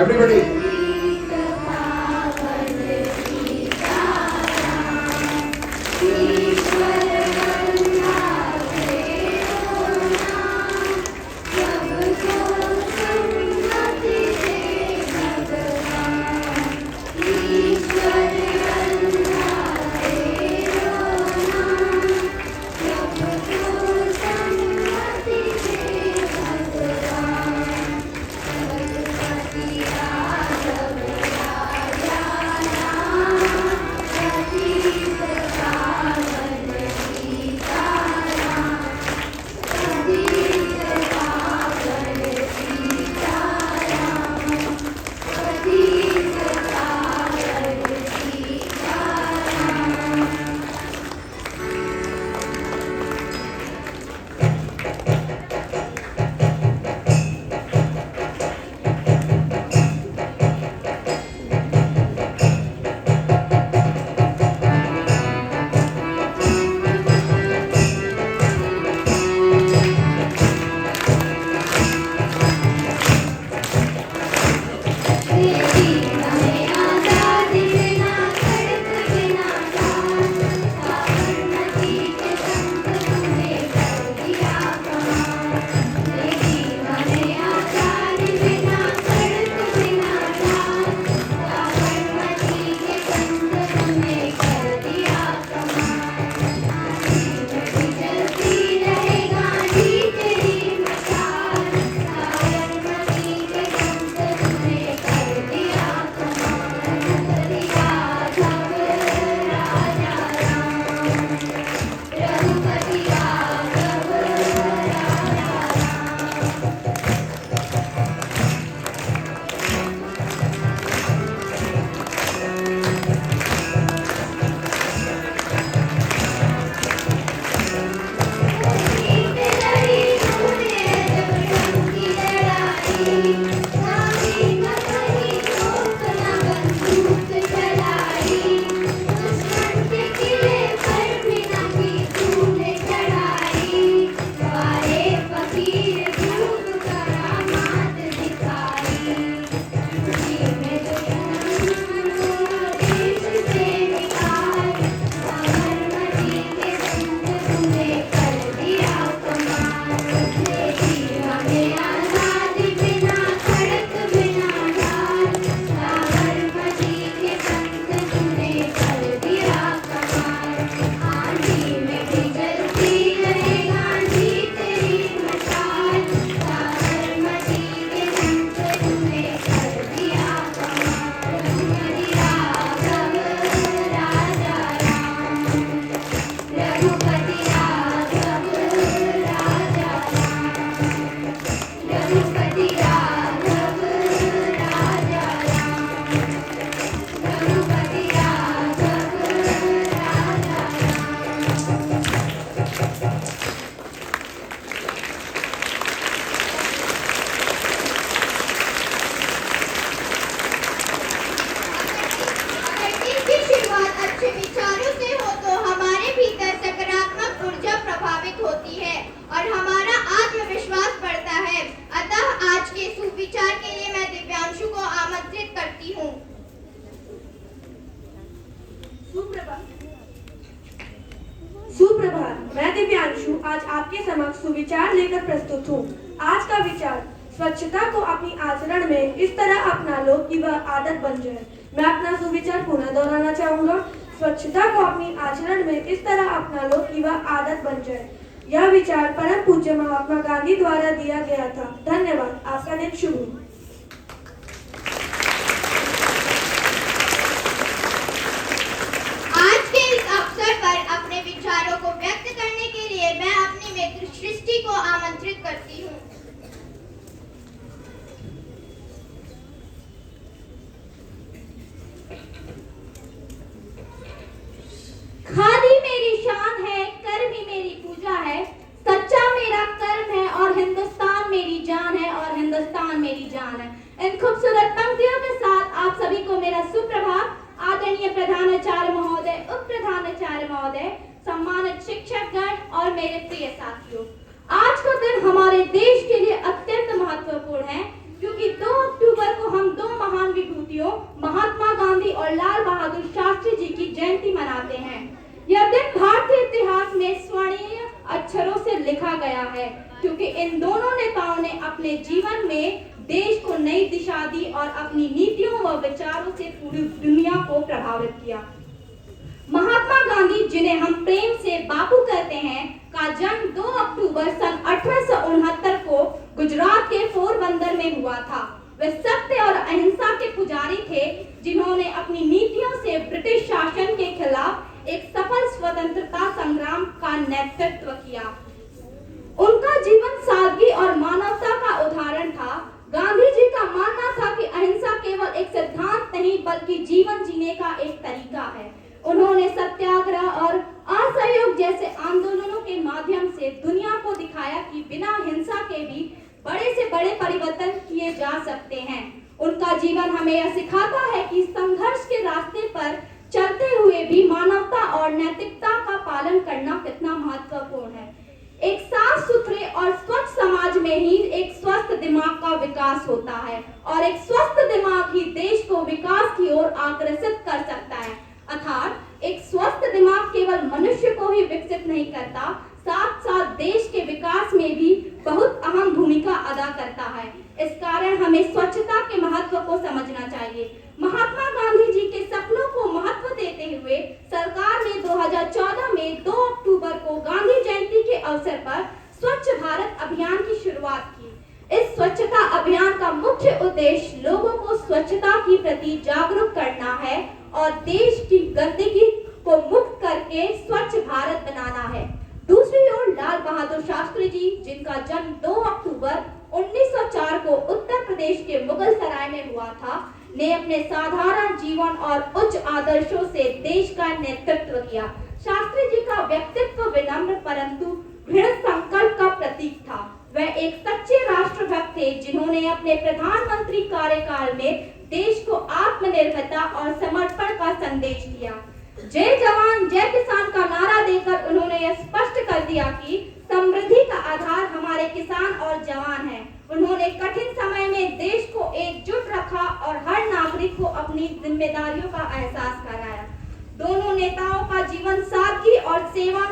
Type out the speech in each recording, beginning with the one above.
Everybody. सुप्रभात, मैं दिव्यांशु आज आपके समक्ष सुविचार लेकर प्रस्तुत हूँ। आज का विचार, स्वच्छता को अपनी आचरण में इस तरह अपना लो कि वह आदत बन जाए। मैं अपना सुविचार पुनः दोहराना चाहूंगा। स्वच्छता को अपनी आचरण में इस तरह अपना लो कि वह आदत बन जाए। यह विचार परम पूज्य महात्मा गांधी द्वारा दिया गया था। धन्यवाद। आपका दिन शुभ हो। अपने विचारों को व्यक्त करने के लिए मैं अपनी मित्र सृष्टि को आमंत्रित करती हूँ। खादी मेरी शान है, कर्म मेरी पूजा है, सच्चा मेरा कर्म है और हिंदुस्तान मेरी जान है और हिंदुस्तान मेरी जान है। इन खूबसूरत पंक्तियों के साथ आप सभी को मेरा सुप्रभात। आदरणीय प्रधानाचार्य महोदय, उप प्रधानाचार्य महोदय, सम्मानित शिक्षकगण और मेरे प्रिय साथियों, आज का दिन हमारे देश के लिए अत्यंत महत्वपूर्ण है क्योंकि 2 अक्टूबर को हम 2 भारतवासियों महात्मा गांधी और लाल बहादुर शास्त्री जी की जयंती मनाते हैं। यह दिन भारतीय इतिहास में स्वर्णीय अक्षरों से लिखा गया है, क्योंकि इन दोनों नेताओं ने अपने जीवन में देश को नई दिशा दी और अपनी नीतियों व विचारों से पूरी दुनिया को प्रभावित किया। महात्मा गांधी, जिन्हें हम प्रेम से बापू कहते हैं, का जन्म 2 अक्टूबर सन 1869 को गुजरात के पोरबंदर में हुआ था। वे सत्य और अहिंसा के पुजारी थे, जिन्होंने अपनी नीतियों से ब्रिटिश शासन के खिलाफ एक सफल स्वतंत्रता संग्राम का नेतृत्व किया। उनका जीवन सादगी और मानवता का उदाहरण था। गांधी जी का मानना था कि अहिंसा केवल एक सिद्धांत नहीं बल्कि जीवन जीने का एक तरीका है। उन्होंने सत्याग्रह और असहयोग जैसे आंदोलनों के माध्यम से दुनिया को दिखाया कि बिना हिंसा के भी बड़े से बड़े परिवर्तन किए जा सकते हैं। उनका जीवन हमें यह सिखाता है कि संघर्ष के रास्ते पर चलते हुए भी मानवता और नैतिकता का पालन करना कितना महत्वपूर्ण है। एक साफ सुथरे और स्वच्छ समाज में ही एक स्वस्थ दिमाग का विकास होता है और एक स्वस्थ दिमाग ही देश को विकास की ओर आकर्षित कर सकता है। अर्थात एक स्वस्थ दिमाग केवल मनुष्य को ही विकसित नहीं करता, साथ साथ देश के विकास में भी बहुत अहम भूमिका अदा करता है। इस कारण हमें स्वच्छता के महत्व को समझना चाहिए। महात्मा गांधी जी के सपनों को महत्व देते हुए सरकार ने 2014 में 2 अक्टूबर को गांधी जयंती के अवसर पर स्वच्छ भारत अभियान की शुरुआत की। इस स्वच्छता अभियान का मुख्य उद्देश्य लोगों को स्वच्छता के प्रति जागरूक करना है और देश की गंदगी को मुक्त करके स्वच्छ भारत बनाना है। दूसरी ओर लाल बहादुर शास्त्री जी, जिनका जन्म 2 अक्टूबर 1904 को उत्तर प्रदेश के मुगल सराय में हुआ था, ने अपने साधारण जीवन और उच्च आदर्शों से देश का नेतृत्व किया। शास्त्री जी का व्यक्तित्व विनम्र परंतु दृढ़ संकल्प का प्रतीक था। वह एक सच्चे राष्ट्रभक्त थे, जिन्होंने अपने प्रधानमंत्री कार्यकाल में देश को आत्मनिर्भरता और समर्पण का संदेश दिया। जय जवान जय किसान का नारा देकर उन्होंने यह स्पष्ट कर दिया कि समृद्धि का आधार हमारे किसान और जवान हैं। उन्होंने कठिन समय में देश को एकजुट रखा और हर नागरिक को अपनी जिम्मेदारियों का एहसास कराया। दोनों नेताओं का जीवन सादगी और सेवा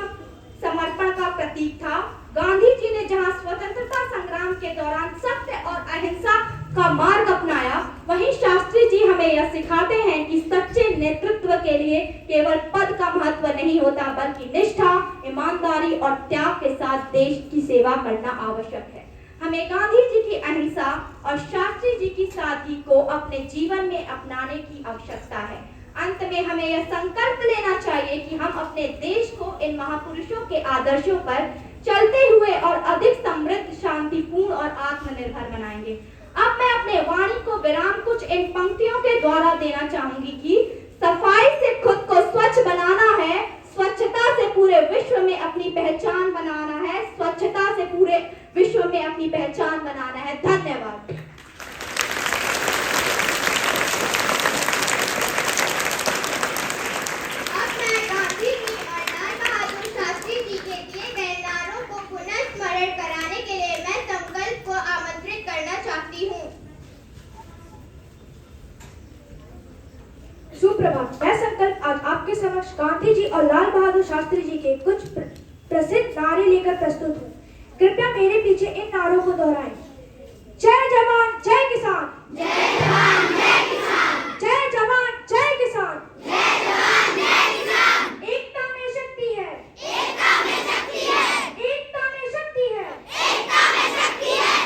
समर्पण का प्रतीक था। गांधी जी ने जहां स्वतंत्रता संग्राम के दौरान सत्य और अहिंसा का मार्ग अपनाया, वहीं शास्त्री जी हमें यह सिखाते हैं कि सच्चे नेतृत्व के लिए केवल पद का महत्व नहीं होता, बल्कि निष्ठा, ईमानदारी और त्याग के साथ देश की सेवा करना आवश्यक है। हमें गांधी जी की अहिंसा और शास्त्री जी की सादगी को अपने जीवन में अपनाने की आवश्यकता है। अंत में हमें यह संकल्प लेना चाहिए कि हम अपने देश को इन महापुरुषों के आदर्शों पर चलते हुए और अधिक समृद्ध, शांतिपूर्ण और आत्मनिर्भर बनाएंगे। अब मैं अपने वाणी को विराम कुछ इन पंक्तियों के द्वारा देना चाहूंगी कि सफाई से खुद को स्वच्छ बनाना है, स्वच्छता से पूरे विश्व में अपनी पहचान बनाना है, स्वच्छता से पूरे विश्व में अपनी पहचान बनाना है। धन्यवाद। अब मैं गांधी जी और लाल बहादुर शास्त्री जी के दिए गए नारों को पुनः स्मरण कराने के लिए मैं संकल्प को आमंत्रित करना चाहती हूँ। सुप्रभात। मैं संकल्प आज आपके समक्ष गांधी जी और लाल बहादुर शास्त्री जी के कुछ प्रसिद्ध नारे लेकर प्रस्तुत हूँ। कृपया मेरे पीछे इन नारों को दोहराएं। जय जवान जय किसान, जय जवान जय किसान, जय जवान जय किसान, जय जवान जय किसान। एकता में शक्ति है, एकता में शक्ति है, एकता में शक्ति है, एकता में शक्ति है।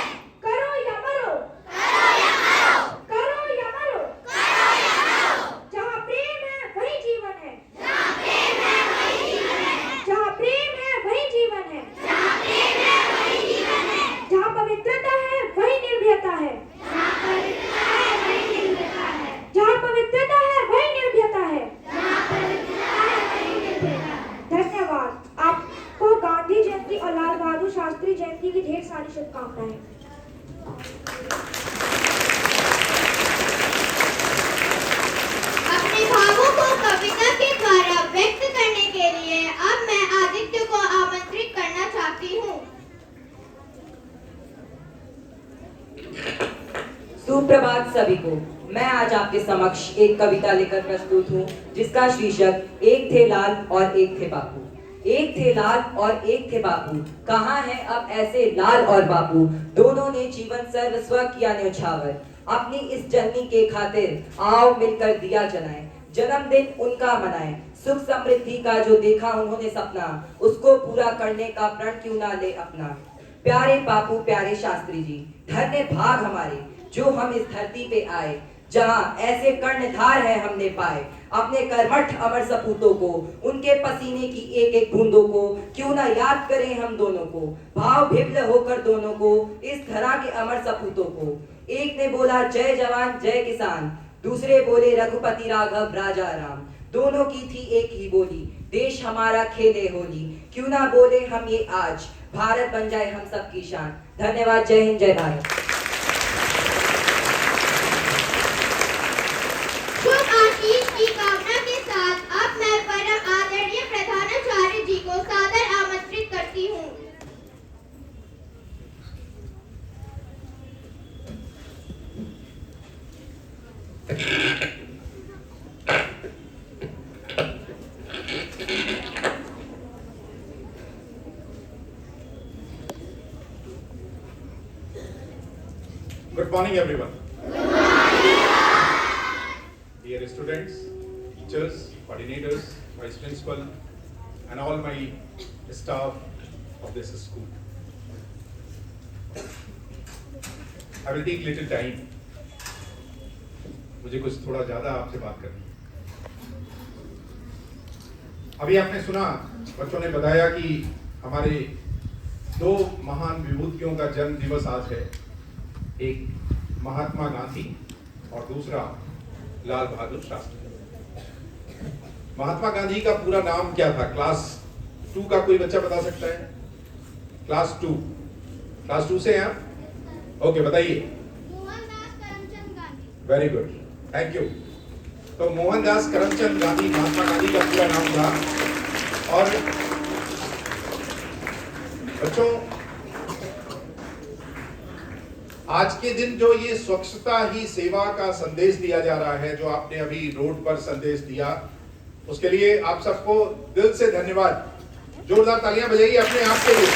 करो या मरो, करो या मरो, करो या मरो, करो या मरो। जहाँ प्रेम है वही जीवन है, जहाँ प्रेम है वही जीवन है, जहाँ प्रेम है वही जीवन है, जहाँ प्रेम है वही जीवन है, जहाँ पवित्रता है वही निर्भयता है, सुप्रभात सभी को। मैं आज आपके समक्ष एक कविता लेकर प्रस्तुत हूँ जिसका शीर्षक एक थे लाल और एक थे बापू। एक थे लाल और एक थे बापू, कहाँ है अब ऐसे लाल और बापू। दोनों ने जीवन सर्वस्व किया न्यौछावर, अपनी इस जननी के खातिर आओ मिलकर दिया जलाएं। जन्मदिन उनका मनाएं, सुख समृद्धि का जो देखा उन्होंने सपना, उसको पूरा करने का प्रण क्यों ना ले अपना। प्यारे बापू प्यारे शास्त्री जी, धन्य भाग हमारे जो हम इस धरती पे आए, जहाँ ऐसे कर्णधार है हमने पाए। अपने कर्मठ अमर सपूतों को, उनके पसीने की एक एक बूंदों को क्यों ना याद करें हम दोनों को। भाव भिन्न होकर दोनों को, इस धरा के अमर सपूतों को। एक ने बोला जय जवान जय किसान, दूसरे बोले रघुपति राघव राजा राम। दोनों की थी एक ही बोली, देश हमारा खेले होली। क्यों ना बोले हम ये आज, भारत बन जाए हम सब की शान। धन्यवाद। जय हिंद जय भारत। शुभ आशीष की कामना के साथ अब मैं परम आदरणीय प्रधानाचार्य जी को सादर आमंत्रित करती हूँ। Good morning, everyone. Dear students, teachers, coordinators, vice principal, and all my staff of this school. I will take little time. मुझे कुछ थोड़ा ज्यादा आपसे बात करनी है। अभी आपने सुना, बच्चों ने बताया कि हमारे दो महान विभूतियों का जन्म दिवस आज है। एक महात्मा गांधी और दूसरा लाल बहादुर शास्त्री। महात्मा गांधी का पूरा नाम क्या था? क्लास 2 का कोई बच्चा बता सकता है? क्लास 2 से हैं आप? ओके, बताइए। Mohandas Karamchand Gandhi. Very good, thank you. तो मोहनदास करमचंद गांधी महात्मा गांधी का पूरा नाम था। और बच्चों, आज के दिन जो ये स्वच्छता ही सेवा का संदेश दिया जा रहा है, जो आपने अभी रोड पर संदेश दिया, उसके लिए आप सबको दिल से धन्यवाद। जोरदार तालियां बजाइए अपने आप के लिए।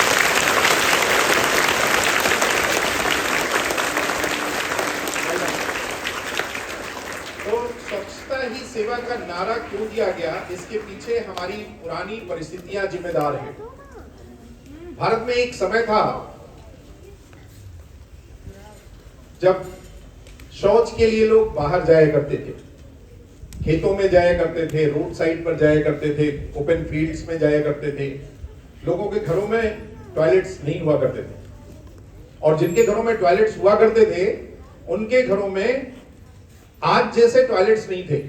तो स्वच्छता ही सेवा का नारा क्यों दिया गया, इसके पीछे हमारी पुरानी परिस्थितियां जिम्मेदार हैं। भारत में एक समय था जब शौच के लिए लोग बाहर जाया करते थे, खेतों में जाया करते थे, रोड साइड पर जाया करते थे, ओपन फील्ड्स में जाया करते थे। लोगों के घरों में टॉयलेट्स नहीं हुआ करते थे, और जिनके घरों में टॉयलेट्स हुआ करते थे उनके घरों में आज जैसे टॉयलेट्स नहीं थे।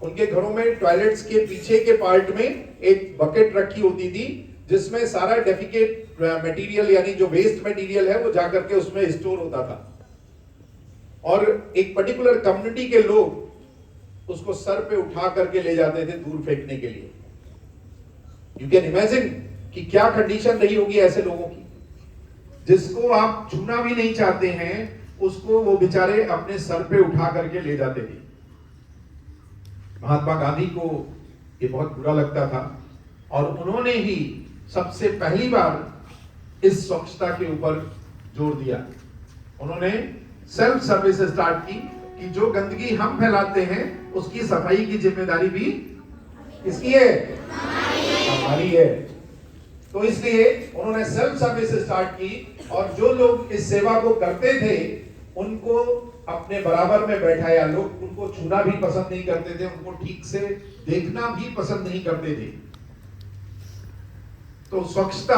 उनके घरों में टॉयलेट्स के पीछे के पार्ट में एक बकेट रखी होती थी जिसमें सारा डेफिकेट मटेरियल यानी जो वेस्ट मटेरियल है वो जाकर के उसमें स्टोर होता था, और एक पर्टिकुलर कम्युनिटी के लोग उसको सर पे उठा करके ले जाते थे दूर फेंकने के लिए। यू कैन इमेजिन कि क्या कंडीशन रही होगी ऐसे लोगों की, जिसको आप छूना भी नहीं चाहते हैं उसको वो बेचारे अपने सर पे उठा करके ले जाते थे। महात्मा गांधी को ये बहुत बुरा लगता था, और उन्होंने ही सबसे पहली बार इस स्वच्छता के ऊपर जोर दिया। उन्होंने सेल्फ सर्विस स्टार्ट की कि जो गंदगी हम फैलाते हैं उसकी सफाई की जिम्मेदारी भी किसकी है? हमारी है। तो इसलिए उन्होंने सेल्फ सर्विस स्टार्ट की, और जो लोग इस सेवा को करते थे उनको अपने बराबर में बैठाया। लोग उनको छूना भी पसंद नहीं करते थे, उनको ठीक से देखना भी पसंद नहीं करते थे। तो स्वच्छता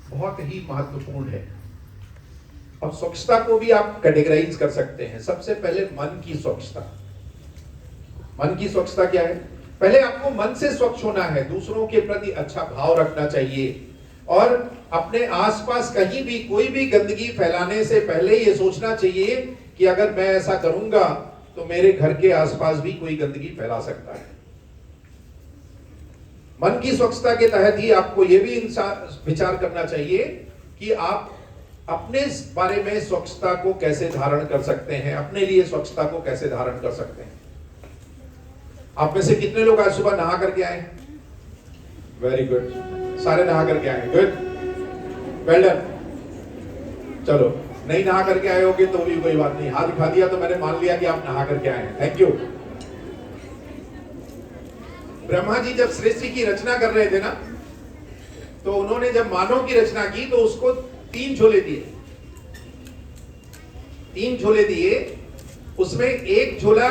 बहुत ही महत्वपूर्ण है। अब स्वच्छता को भी आप कैटेगराइज कर सकते हैं। सबसे पहले मन की स्वच्छता। मन की स्वच्छता क्या है? पहले आपको मन से स्वच्छ होना है, दूसरों के प्रति अच्छा भाव रखना चाहिए, और अपने आसपास कहीं भी कोई भी गंदगी फैलाने से पहले ये सोचना चाहिए कि अगर मैं ऐसा करूंगा तो मेरे घर के आसपास भी कोई गंदगी फैला सकता है। मन की स्वच्छता के तहत ही आपको यह भी विचार करना चाहिए कि आप अपने बारे में स्वच्छता को कैसे धारण कर सकते हैं, अपने लिए स्वच्छता को कैसे धारण कर सकते हैं। आप में से कितने लोग आज सुबह नहा करके आए? वेरी गुड, सारे नहा करके आए, गुड, वेल डन। चलो, नहीं नहा करके आए होगे तो भी कोई बात नहीं, हाथ उठा दिया तो मैंने मान लिया कि आप नहा करके आए हैं, थैंक यू। ब्रह्मा जी जब सृष्टि की रचना कर रहे थे ना, तो उन्होंने जब मानव की रचना की तो उसको 3 झोले दिए। 3 झोले दिए, उसमें एक झोला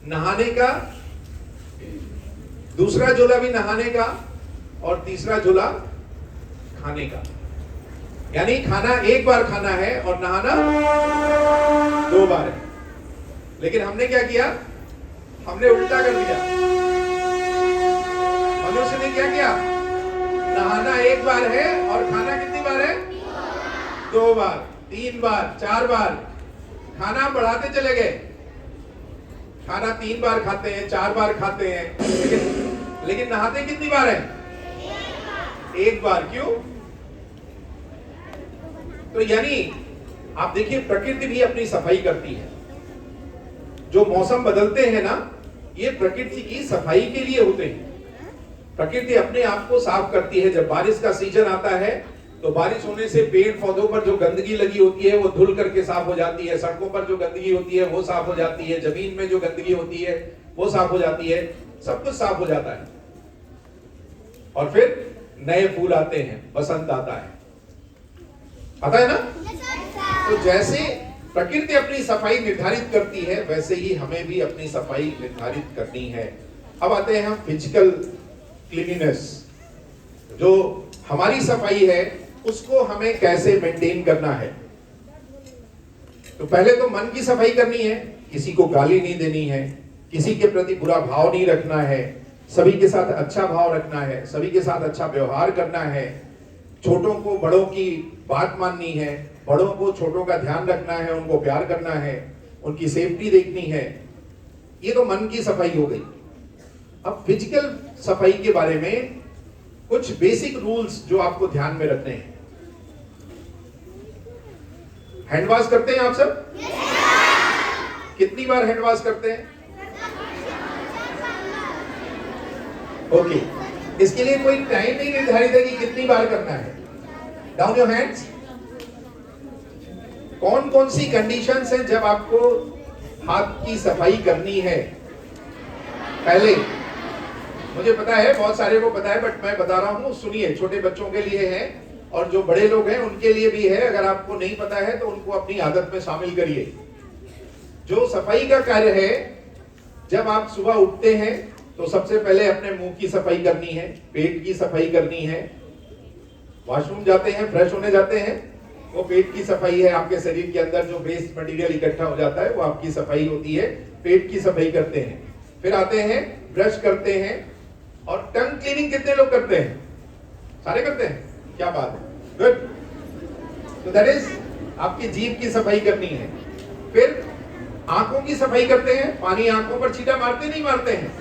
नहाने का, दूसरा झोला भी नहाने का और तीसरा झोला खाने का। यानी खाना एक बार खाना है और नहाना 2 बार है। लेकिन हमने क्या किया? हमने उल्टा कर दिया। मनुष्य ने क्या किया? नहाना 1 बार है और खाना कितनी बार है? 2 बार, 3 बार, 4 बार। खाना बढ़ाते चले गए। खाना 3 बार खाते हैं, 4 बार खाते हैं, लेकिन नहाते कितनी बार है? 1 बार। क्यों? तो यानी आप देखिए, प्रकृति भी अपनी सफाई करती है। जो मौसम बदलते हैं ना, ये प्रकृति की सफाई के लिए होते हैं। प्रकृति अपने आप को साफ करती है। जब बारिश का सीजन आता है तो बारिश होने से पेड़ पौधों पर जो गंदगी लगी होती है वो धुल करके साफ हो जाती है, सड़कों पर जो गंदगी होती है वो साफ हो जाती है, जमीन में जो गंदगी होती है वो साफ हो जाती है, सब कुछ साफ हो जाता है और फिर नए फूल आते हैं, बसंत आता है, पता है ना? तो जैसे प्रकृति अपनी सफाई निर्धारित करती है, वैसे ही हमें भी अपनी सफाई निर्धारित करनी है। अब आते हैं हम फिजिकल क्लीनिनेस। जो हमारी सफाई है उसको हमें कैसे मेंटेन करना है। तो पहले तो मन की सफाई करनी है, किसी को गाली नहीं देनी है, किसी के प्रति बुरा भाव नहीं रखना है, सभी के साथ अच्छा भाव रखना है, सभी के साथ अच्छा व्यवहार करना है, छोटों को बड़ों की बात माननी है, बड़ों को छोटों का ध्यान रखना है, उनको प्यार करना है, उनकी सेफ्टी देखनी है। ये तो मन की सफाई हो गई। अब फिजिकल सफाई के बारे में कुछ बेसिक रूल्स जो आपको ध्यान में रखने हैं। हैंड वॉश करते हैं आप सब? कितनी बार हैंड वॉश करते हैं? ओके, इसके लिए कोई टाइम नहीं निर्धारित है कि कितनी बार करना है। Down your hands. कौन कौन सी कंडीशंस हैं जब आपको हाथ की सफाई करनी है? पहले मुझे पता है, बहुत सारे को पता है, बट मैं बता रहा हूं, सुनिए। छोटे बच्चों के लिए है और जो बड़े लोग हैं उनके लिए भी है। अगर आपको नहीं पता है तो उनको अपनी आदत में शामिल करिए। जो सफाई का कार्य है, जब आप सुबह उठते हैं तो सबसे पहले अपने मुंह की सफाई करनी है, पेट की सफाई करनी है, वॉशरूम जाते हैं, फ्रेश होने जाते हैं, वो पेट की सफाई है। आपके शरीर के अंदर जो वेस्ट मटेरियल इकट्ठा हो जाता है वो आपकी सफाई होती है, पेट की सफाई करते हैं। फिर आते हैं, ब्रश करते हैं। और टंग क्लीनिंग कितने लोग करते हैं? सारे करते हैं? क्या बात है, गुड। तो दैट इज आपकी जीभ की सफाई करनी है। फिर आंखों की सफाई करते हैं। पानी आंखों पर छींटा मारते नहीं मारते हैं?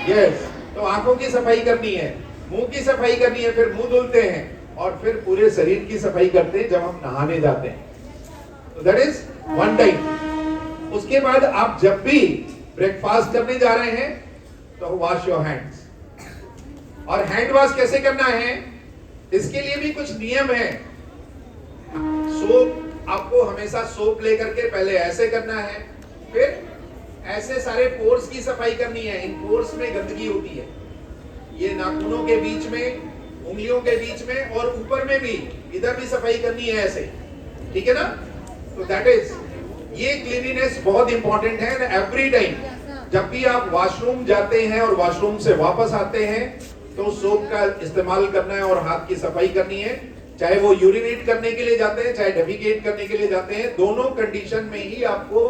यस, तो आंखों की सफाई करनी है, मुंह की सफाई करनी है, फिर मुंह धुलते हैं और फिर पूरे शरीर की सफाई करते हैं जब हम नहाने जाते हैं। तो दैट इज वन टाइम। उसके बाद आप जब भी ब्रेकफास्ट करने जा रहे हैं तो वॉश योर हैंड्स। और हैंड वॉश कैसे करना है, इसके लिए भी कुछ नियम है। सोप, आपको हमेशा सोप लेकर के पहले ऐसे करना है, फिर ऐसे सारे पोर्स की सफाई करनी है। इन पोर्स में गंदगी होती है, ये नाखूनों के बीच में, उंगलियों के बीच में और ऊपर में भी, इधर भी सफाई करनी है ऐसे, ठीक है ना? तो दैट इज, ये क्लीनिनेस बहुत इंपॉर्टेंट है। एवरी टाइम जब भी आप वॉशरूम जाते हैं और वॉशरूम से वापस आते हैं तो सोप का इस्तेमाल करना है और हाथ की सफाई करनी है। चाहे वो यूरिनेट करने के लिए जाते हैं, चाहे डेफिकेट करने के लिए जाते हैं, दोनों कंडीशन में ही आपको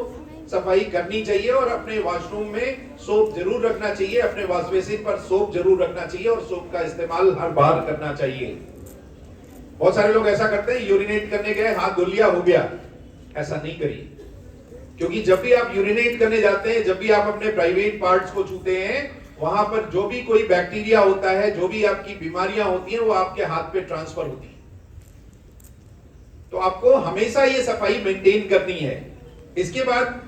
सफाई करनी चाहिए। और अपने वॉशरूम में सोप जरूर रखना चाहिए, अपने वॉश बेसिन पर सोप जरूर रखना चाहिए और सोप का इस्तेमाल हर बार करना चाहिए। बहुत सारे लोग ऐसा करते हैं, यूरिनेट करने गए, हाथ धुल लिया, हो गया। ऐसा नहीं करिए, क्योंकि जब भी आप यूरिनेट करने जाते हैं, जब भी आप अपने प्राइवेट पार्ट्स को छूते हैं, वहां पर जो भी कोई बैक्टीरिया होता है, जो भी आपकी बीमारियां होती हैं, वो आपके हाथ पे ट्रांसफर होती है। तो आपको हमेशा ये सफाई मेंटेन करनी है। इसके बाद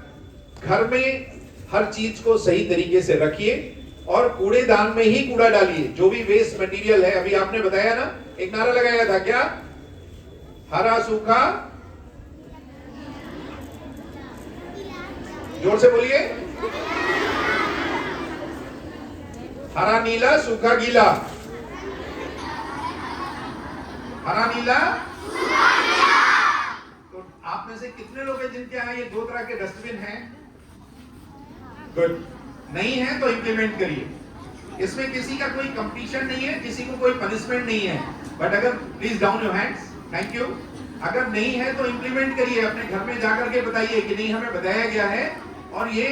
घर में हर चीज को सही तरीके से रखिए और कूड़ेदान में ही कूड़ा डालिए। जो भी वेस्ट मटेरियल है, अभी आपने बताया ना, एक नारा लगाया था क्या, हरा सूखा, जोर से बोलिए, हरा नीला सूखा गीला, हरा नीला। तो आप में से कितने लोग हैं जिनके यहाँ ये 2 तरह के डस्टबिन हैं? गुड। नहीं है तो इंप्लीमेंट करिए। इसमें किसी का कोई कंपटीशन नहीं है, किसी को कोई पनिशमेंट नहीं है, बट अगर please down your hands, thank you. अगर नहीं है तो इंप्लीमेंट करिए, अपने घर में जाकर के बताइए कि नहीं हमें बताया गया है और ये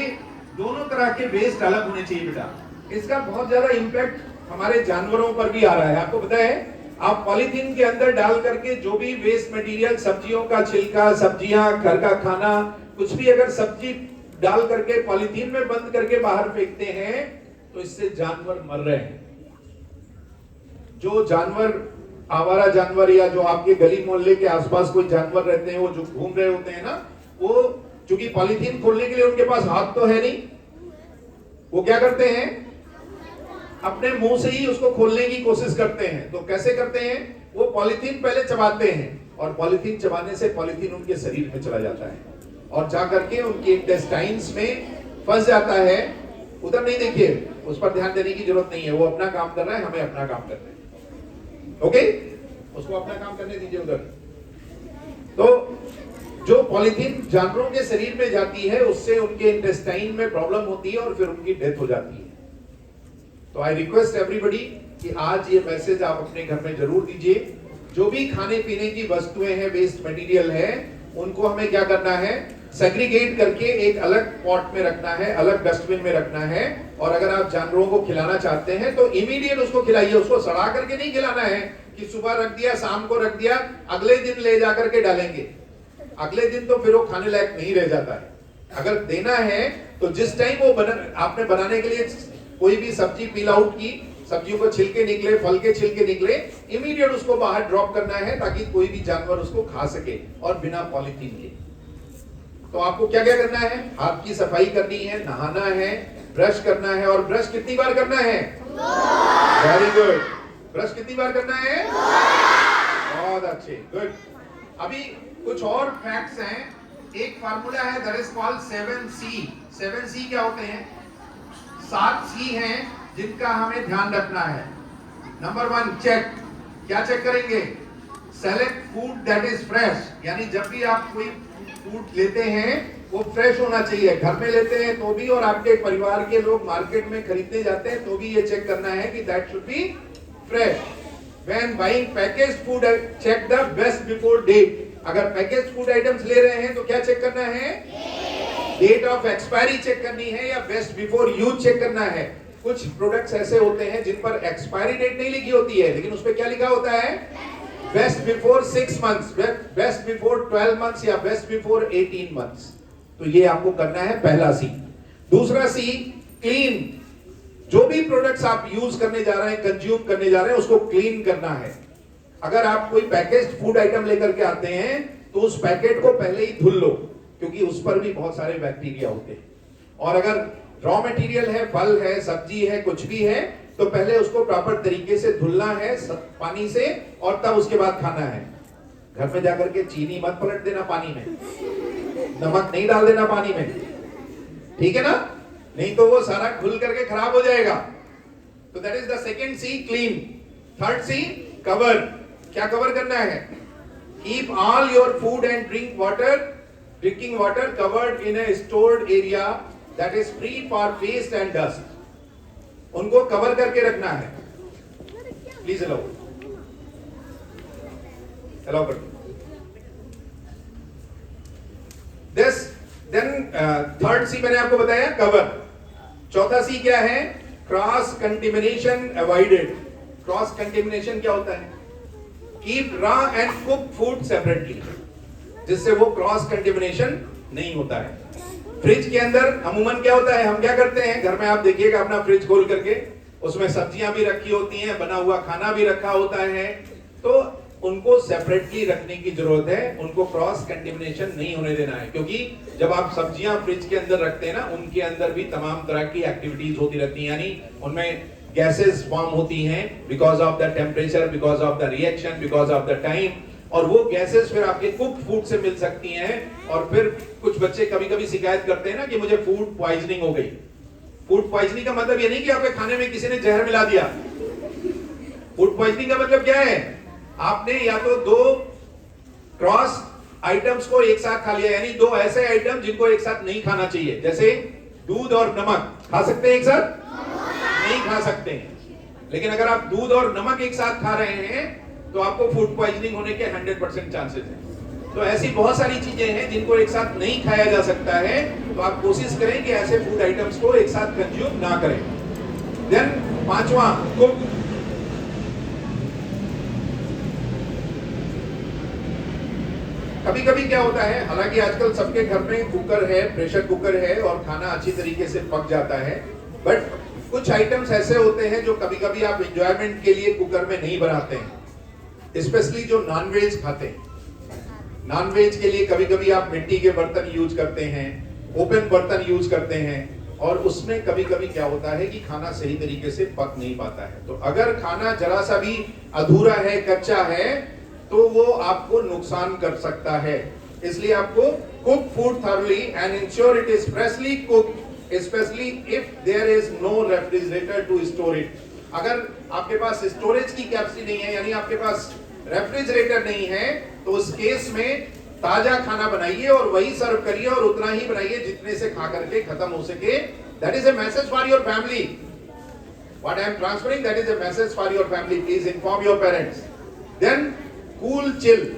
दोनों तरह के वेस्ट अलग होने चाहिए बेटा। इसका बहुत ज्यादा इंपैक्ट हमारे जानवरों पर भी आ रहा है। आपको पता है, आप पॉलीथीन के अंदर डाल करके जो भी वेस्ट मटेरियल, सब्जियों का छिलका, सब्जियां, घर का खाना, कुछ भी अगर सब्जी डाल करके पॉलीथीन में बंद करके बाहर फेंकते हैं तो इससे जानवर मर रहे हैं। जो जानवर, आवारा जानवर या जो आपके गली मोहल्ले के आसपास कोई जानवर रहते हैं, वो जो घूम रहे होते हैं ना, वो चूंकि पॉलीथीन खोलने के लिए उनके पास हाथ तो है नहीं, वो क्या करते हैं, अपने मुंह से ही उसको खोलने की कोशिश करते हैं। तो कैसे करते हैं, वो पॉलीथीन पहले चबाते हैं और पॉलीथीन चबाने से पॉलीथीन उनके शरीर में चला जाता है और जाकर के उनके इंटेस्टाइन्स में फंस जाता है। उधर नहीं देखिए, उस पर ध्यान देने की जरूरत नहीं है, वो अपना काम कर रहा है, हमें अपना काम करना है। ओके, उसको अपना काम करने दीजिए उधर। तो जो पॉलीथीन जानवरों के शरीर में जाती है उससे उनके इंटेस्टाइन में प्रॉब्लम होती है और फिर उनकी डेथ हो जाती है। तो आई रिक्वेस्ट एवरीबॉडी कि आज ये मैसेज आप अपने घर में जरूर दीजिए। जो भी खाने पीने की वस्तुएं हैं, वेस्ट मटेरियल है, उनको हमें क्या करना है, सेग्रीगेट करके एक अलग पॉट में रखना है, अलग डस्टबिन में रखना है। और अगर आप जानवरों को खिलाना चाहते हैं तो इमीडिएट उसको खिलाइए। उसको सड़ा करके नहीं खिलाना है कि सुबह रख दिया, शाम को रख दिया, अगले दिन ले जाकर के डालेंगे। अगले दिन तो फिर वो खाने लायक नहीं रह जाता है। अगर देना है तो जिस टाइम वो आपने बनाने के लिए कोई भी सब्जी पील आउट की, सब्जियों को छिलके निकले, फल के छिलके निकले, इमीडिएट उसको बाहर ड्रॉप करना है ताकि कोई भी जानवर उसको खा सके और बिना पॉलीथीन के। तो आपको क्या क्या करना है, हाथ की सफाई करनी है, नहाना है, ब्रश करना है। और ब्रश कितनी बार करना है? Very good. ब्रश कितनी बार करना है? बहुत अच्छे, गुड। अभी कुछ और फैक्ट्स हैं। एक फार्मूला है, that is called 7C। 7C क्या होते हैं? 7 C हैं जिनका हमें ध्यान रखना है। Number 1, check. क्या चेक करेंगे? Select food that is fresh, यानी जब भी आप कोई फूड लेते हैं वो फ्रेश होना चाहिए। घर में लेते हैं तो भी, और आपके परिवार के लोग मार्केट में खरीदने जाते हैं तो भी ये चेक करना है कि that should be fresh. When buying packaged food, check the best before date. अगर पैकेज्ड फूड आइटम्स ले रहे हैं तो क्या चेक करना है? डेट ऑफ एक्सपायरी चेक करनी है या बेस्ट बिफोर यूज चेक करना है। कुछ प्रोडक्ट्स ऐसे होते हैं जिन पर एक्सपायरी डेट नहीं लिखी होती है, लेकिन उस पर क्या लिखा होता है? Best before 6 months, best before 12 months या बेस्ट बिफोर 18 मंथ्स। तो ये आपको करना है, पहला सी। दूसरा सी, क्लीन। जो भी प्रोडक्ट्स आप यूज करने जा रहे हैं, कंज्यूम करने जा रहे हैं, उसको क्लीन करना है। अगर आप कोई पैकेज्ड फूड आइटम लेकर के आते हैं तो उस पैकेट को पहले ही धुल लो, क्योंकि उस पर भी बहुत सारे बैक्टीरिया होते हैं। और अगर रॉ मटेरियल है, फल है, सब्जी है, कुछ भी है, तो पहले उसको प्रॉपर तरीके से धुलना है पानी से और तब उसके बाद खाना है। घर में जाकर के चीनी मत पलट देना पानी में, नमक नहीं डाल देना पानी में, ठीक है ना? नहीं तो वो सारा घुल करके खराब हो जाएगा। तो that is the second C, clean. Third C, cover. क्या कवर करना है? Keep all your food and drinking water covered in a stored area that is free for waste and dust. उनको कवर करके रखना है। प्लीज अलाउ कर। This then third C मैंने आपको बताया, कवर। चौथा सी क्या है? Cross contamination avoided. Cross contamination क्या होता है? Keep raw and cook food separately, जिससे वो क्रॉस कंटेमिनेशन नहीं होता है। फ्रिज के अंदर अमूमन क्या होता है, हम क्या करते हैं, घर में आप देखिएगा अपना फ्रिज खोल करके, उसमें सब्जियां भी रखी होती हैं, बना हुआ खाना भी रखा होता है। तो उनको सेपरेटली रखने की जरूरत है, उनको क्रॉस कंटेमिनेशन नहीं होने देना है, क्योंकि जब आप सब्जियां फ्रिज के अंदर रखते हैं ना, उनके अंदर भी तमाम तरह की एक्टिविटीज होती रहती हैं, यानी उनमें गैसेस फॉर्म होती हैं because of the temperature, because of the reaction, because of the time, और वो गैसेस फिर आपके कुक्ड फूड से मिल सकती हैं। और फिर कुछ बच्चे कभी कभी शिकायत करते हैं ना कि मुझे फूड पॉइजनिंग हो गई। फूड पॉइजनिंग का मतलब ये नहीं कि आपके खाने में किसी ने जहर मिला दिया। फूड पॉइजनिंग का मतलब क्या है, आपने या तो दो क्रॉस आइटम्स को एक साथ खा लिया, यानी दो ऐसे आइटम जिनको एक साथ नहीं खाना चाहिए, जैसे दूध और नमक खा सकते हैं एक साथ? नहीं खा सकते हैं। लेकिन अगर आप दूध और नमक एक साथ खा रहे हैं तो आपको फूड पॉइजनिंग होने के 100% चांसेस हैं। तो ऐसी बहुत सारी चीजें हैं जिनको एक साथ नहीं खाया जा सकता है, तो आप कोशिश करें कि ऐसे फूड आइटम्स को एक साथ कंज्यूम ना करें। देन पांचवा, कुक। कभी कभी क्या होता है, हालांकि आजकल सबके घर में कुकर है, प्रेशर कुकर है और खाना अच्छी तरीके से पक जाता है, बट कुछ आइटम्स ऐसे होते हैं जो कभी कभी आप एंजॉयमेंट के लिए कुकर में नहीं बनाते हैं, स्पेशली जो नॉनवेज खाते हैं। नॉनवेज के लिए कभी कभी आप मिट्टी के बर्तन यूज करते हैं, ओपन बर्तन यूज करते हैं, और उसमें कभी कभी क्या होता है कि खाना सही तरीके से पक नहीं पाता है। तो अगर खाना जरा सा भी अधूरा है, कच्चा है, तो वो आपको नुकसान कर सकता है। इसलिए आपको cook food thoroughly and ensure it is freshly cooked, specially if there is no refrigerator to store it. अगर आपके पास स्टोरेज की कैपेसिटी नहीं है, यानी आपके पास रेफ्रिजरेटर नहीं है, तो उस केस में ताजा खाना बनाइए और वही सर्व करिए, और उतना ही बनाइए जितने से खा करके खत्म हो सके। That is a message for your family. What I am transferring, that is a message for your family. Please inform your parents. Then cool chill.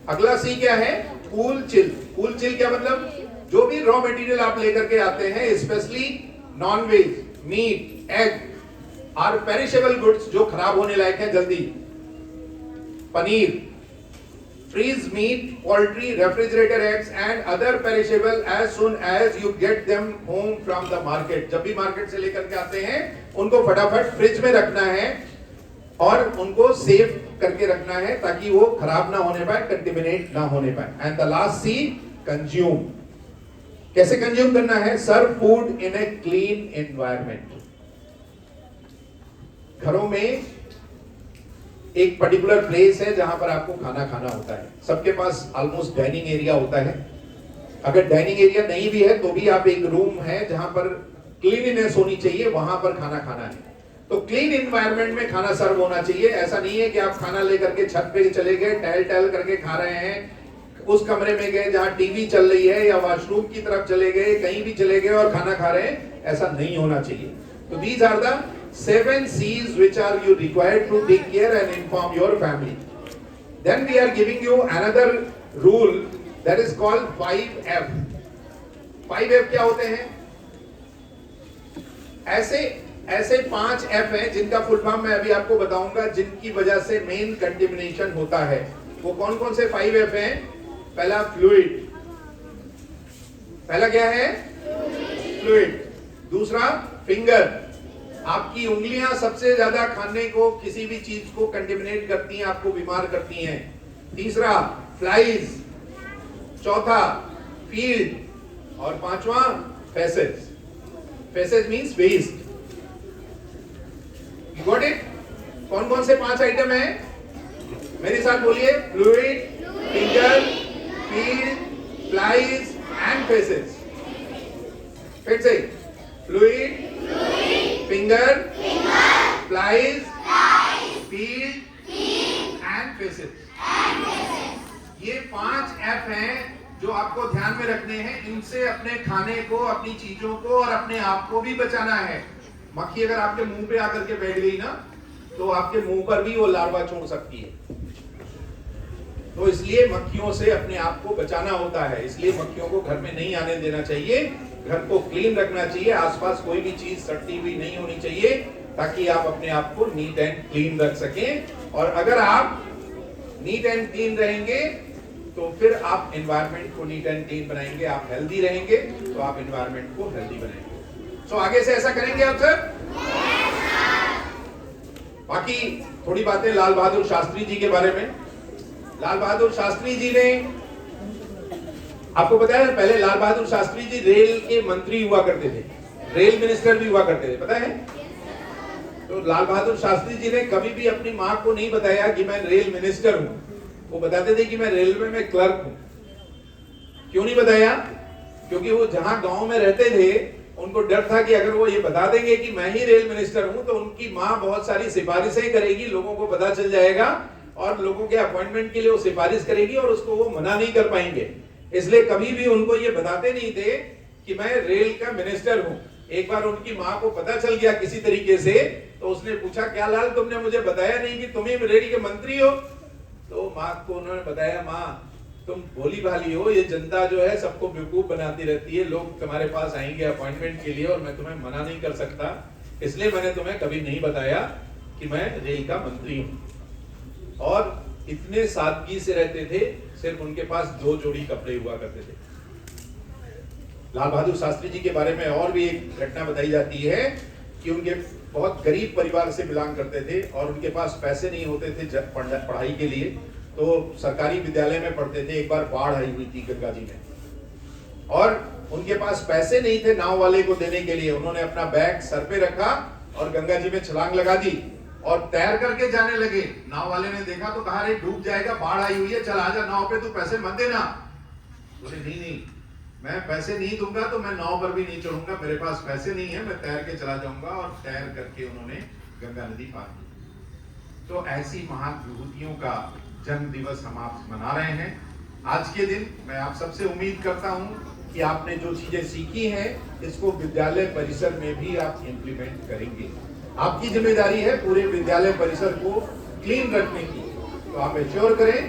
अगला सी क्या है? Cool chill. कूल चिल क्या मतलब? जो भी रॉ मटेरियल आप लेकर के आते हैं, स्पेशली नॉनवेज, मीट, एग और पेरिशेबल गुड्स जो खराब होने लायक है जल्दी, paneer, freeze meat, poultry, refrigerator eggs and other perishable as soon as you get them home from the market. जब भी मार्केट से लेकर के आते हैं, उनको फटाफट फ्रिज में रखना है और उनको सेफ करके रखना है ताकि वो खराब ना होने पाए, कंटेमिनेट ना होने पाए। And the last C, consume. कैसे कंज्यूम करना है? Serve food in a clean environment. घरों में एक पर्टिकुलर प्लेस है जहां पर आपको खाना खाना होता है। सबके पास ऑलमोस्ट डाइनिंग एरिया होता है। अगर डाइनिंग एरिया नहीं भी है तो भी आप एक रूम है जहां पर क्लीनिनेस होनी चाहिए, वहां पर खाना खाना है। तो क्लीन एनवायरनमेंट में खाना सर्व होना चाहिए। ऐसा नहीं है कि आप खाना लेकर के छत पे चले गए, टहल टहल करके खा रहे हैं, उस कमरे में गए जहां टीवी चल रही है, या वॉशरूम की तरफ चले गए, कहीं भी चले गए और खाना खा रहे हैं। ऐसा नहीं होना चाहिए। तो these are the 7 C's which are you required to take care and inform your family. Then we are giving you another rule that is called 5F. 5F क्या होते हैं? ऐसे 5 F हैं जिनका फुल फॉर्म मैं अभी आपको बताऊंगा, जिनकी वजह से मेन कंटेमिनेशन होता है। वो कौन कौन से 5F हैं? पहला फ्लूइड। पहला क्या है? फ्लूइड। दूसरा फिंगर। आपकी उंगलियां सबसे ज्यादा खाने को, किसी भी चीज को कंटेमिनेट करती हैं, आपको बीमार करती हैं। तीसरा फ्लाइज। चौथा फील्ड। और पांचवा faeces. Faeces means waste. You got it? कौन कौन से 5 आइटम हैं? मेरे साथ बोलिए। Fluid, finger, field, flies and faeces. फिर से। Fluid, finger, flies, field and faeces. ये 5 F हैं जो आपको ध्यान में रखने हैं। इनसे अपने खाने को, अपनी चीजों को और अपने आप को भी बचाना है। मक्खी अगर आपके मुंह पे आकर के बैठ गई ना, तो आपके मुंह पर भी वो लार्वा छोड़ सकती है। तो इसलिए मक्खियों से अपने आप को बचाना होता है। इसलिए मक्खियों को घर में नहीं आने देना चाहिए। घर को क्लीन रखना चाहिए। आसपास कोई भी चीज सड़ती हुई नहीं होनी चाहिए, ताकि आप अपने आप को नीट एंड क्लीन रख सकें। और अगर आप नीट एंड क्लीन रहेंगे तो फिर आप एनवायरनमेंट को नीट एंड क्लीन बनाएंगे। आप हेल्दी रहेंगे तो आप एनवायरनमेंट को हेल्दी बनाएंगे। सो आगे से ऐसा करेंगे आप सर? बाकी थोड़ी बातें लाल बहादुर शास्त्री जी के बारे में। लाल बहादुर शास्त्री जी ने, आपको पता है पहले लाल बहादुर शास्त्री जी रेल के मंत्री हुआ करते थे, रेल मिनिस्टर भी हुआ करते थे, पता है? तो लाल बहादुर शास्त्री जी ने कभी भी अपनी मां को नहीं बताया कि मैं रेल मिनिस्टर हूं, वो बताते थे कि मैं रेलवे में क्लर्क हूं। क्यों नहीं बताया? क्योंकि वो जहां गांव में रहते थे उनको डर था कि अगर वो ये बता देंगे कि मैं ही रेल मिनिस्टर हूं तो उनकी मां बहुत सारी सिफारिशें करेगी, लोगों को पता चल जाएगा और लोगों के अपॉइंटमेंट के लिए वो सिफारिश करेगी और उसको वो मना नहीं कर पाएंगे। इसलिए कभी भी उनको ये बताते नहीं थे कि मैं रेल का मिनिस्टर हूं। एक बार उनकी मां को पता चल गया किसी तरीके से, तो उसने पूछा, क्या लाल तुमने मुझे बताया नहीं कि तुम ही रेल के मंत्री हो? तो मां को उन्होंने बताया, मां तुम भोली भाली हो, ये जनता जो है सबको बेवकूफ बनाती रहती है, लोग तुम्हारे पास आएंगे अपॉइंटमेंट के लिए और मैं तुम्हें मना नहीं कर सकता, इसलिए मैंने तुम्हें कभी नहीं बताया कि मैं रेल का मंत्री हूं। और इतने सादगी से रहते थे, सिर्फ उनके पास 2 जोड़ी कपड़े हुआ करते थे। लाल बहादुर शास्त्री जी के बारे में और भी एक घटना बताई जाती है कि उनके बहुत गरीब परिवार से बिलोंग करते थे और उनके पास पैसे नहीं होते थे पढ़ाई के लिए, तो सरकारी विद्यालय में पढ़ते थे। एक बार बाढ़ आई हुई थी गंगा जी में और उनके पास पैसे नहीं थे नाव वाले को देने के लिए। उन्होंने अपना बैग सर पे रखा और गंगा जी में छलांग लगा दी और तैर करके जाने लगे। नाव वाले ने देखा तो कहा, अरे डूब जाएगा, बाढ़ आई हुई है, चल आजा नाव पे, तू पैसे मत देना। बोले नहीं, मैं पैसे नहीं दूंगा तो मैं नाव पर भी नहीं चढ़ूंगा, मेरे पास पैसे नहीं है, मैं तैर के चला जाऊंगा। और तैर करके उन्होंने गंगा नदी पार की। तो ऐसी महान विभूतियों का जन्म दिवस हम आप मना रहे हैं आज के दिन। मैं आप सबसे उम्मीद करता हूं कि आपने जो चीजें सीखी हैं इसको विद्यालय परिसर में भी आप इम्प्लीमेंट करेंगे। आपकी जिम्मेदारी है पूरे विद्यालय परिसर को क्लीन रखने की। तो आप एश्योर करें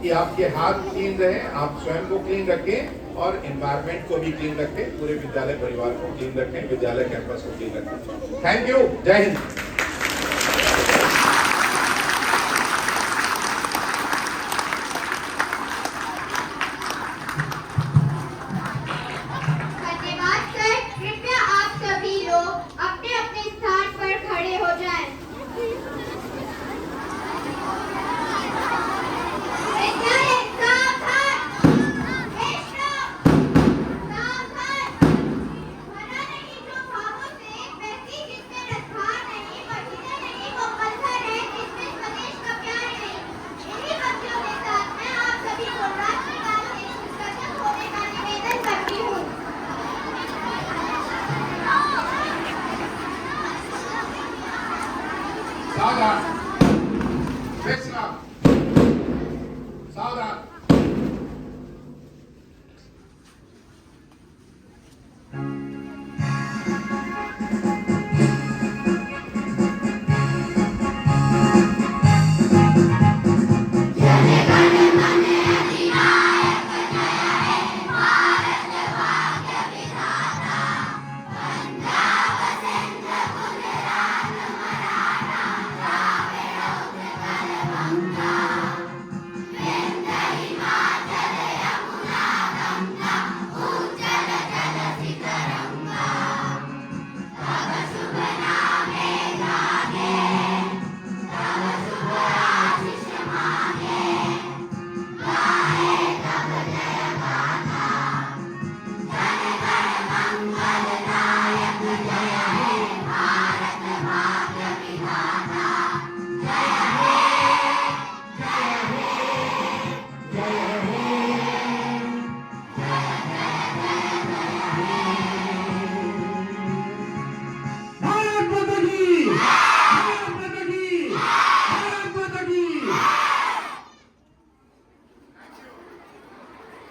कि आपके हाथ क्लीन रहे, आप स्वयं को क्लीन रखें और एनवायरनमेंट को भी क्लीन रखें, पूरे विद्यालय परिवार को क्लीन रखें, विद्यालय कैंपस को क्लीन रखें। थैंक यू, जय हिंद। धन्यवाद सर। कृपया आप सभी लोग अपने अपने स्थान पर खड़े हो जाएं। विद्यालय सावधान, सावधान। मना नहीं जो भावों से, व्यक्ति जिसमें रसभान नहीं, मशीनें नहीं, वो पत्थर है जिसमें स्वदेश का प्यार नहीं। इन्हीं बच्चों के साथ मैं आप सभी को राष्ट्रगान से सशक्त होने का निवेदन करती हूँ। सावधान।